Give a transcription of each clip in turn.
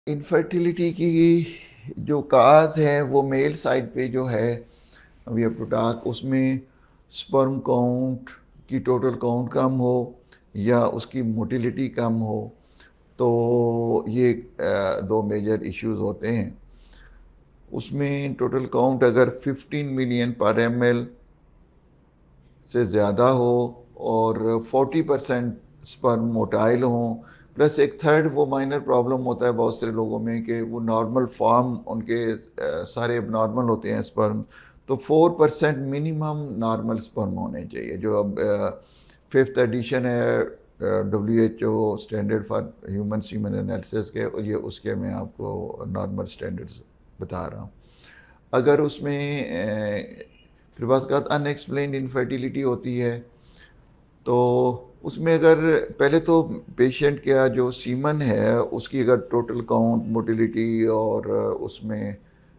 Infertility की जो काज है वो मेल साइड पे जो है वी हैव टू टॉक उसमें स्पर्म काउंट की टोटल काउंट कम हो या उसकी मोटिलिटी कम हो, तो ये दो मेजर इश्यूज होते हैं। उसमें टोटल काउंट अगर 15 मिलियन पर एमएल से ज़्यादा हो और 40% स्पर्म मोटाइल हों, प्लस एक थर्ड वो माइनर प्रॉब्लम होता है बहुत सारे लोगों में कि वो नॉर्मल फॉर्म उनके सारे नॉर्मल होते हैं स्पर्म, तो 4% मिनिमम नॉर्मल स्पर्म होने चाहिए। जो अब फिफ्थ एडिशन है WHO standard for human semen analysis के, ये उसके मैं आपको नॉर्मल स्टैंडर्ड्स बता रहा हूँ। अगर उसमें फिर बात का अनएक्सप्लेन्ड इनफर्टिलिटी होती है, तो उसमें अगर पहले तो पेशेंट का जो सीमन है उसकी अगर टोटल काउंट मोटिलिटी और उसमें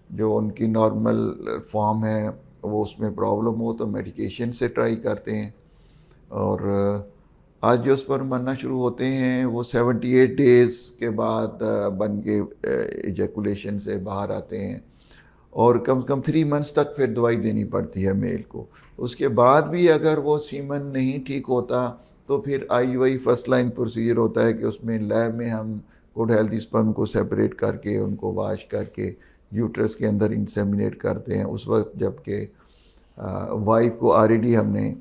जो उनकी नॉर्मल फॉर्म है वो उसमें प्रॉब्लम हो तो मेडिकेशन से ट्राई करते हैं। और आज जो स्पर्म बनना शुरू होते हैं वो 78 डेज़ के बाद बन के इजैकुलेशन से बाहर आते हैं और कम से कम 3 मंथ्स तक फिर दवाई देनी पड़ती है मेल को। उसके बाद भी अगर वो सीमन नहीं ठीक होता तो फिर IUI फर्स्ट लाइन प्रोसीजर होता है कि उसमें लैब में हम गुड हेल्दी स्पर्म को सेपरेट करके उनको वाश करके यूट्रस के अंदर इंसेमिनेट करते हैं। उस वक्त जबकि वाइफ को ऑलरेडी हमने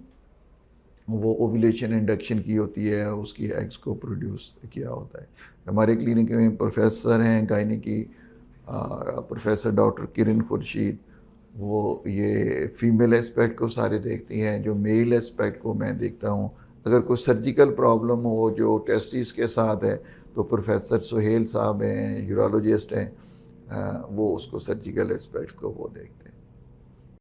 वो ओव्यूलेशन इंडक्शन की होती है, उसकी एग्स को प्रोड्यूस किया होता है। हमारे क्लिनिक में प्रोफेसर हैं गायनी की, प्रोफेसर डॉक्टर किरण खुर्शीद, वो ये फीमेल एस्पेक्ट को सारे देखती हैं, जो मेल एस्पेक्ट को मैं देखता हूँ। अगर कोई सर्जिकल प्रॉब्लम हो जो टेस्टिस के साथ है तो प्रोफेसर सुहेल साहब हैं, यूरोलॉजिस्ट हैं, वो उसको सर्जिकल एस्पेक्ट को वो देखते हैं।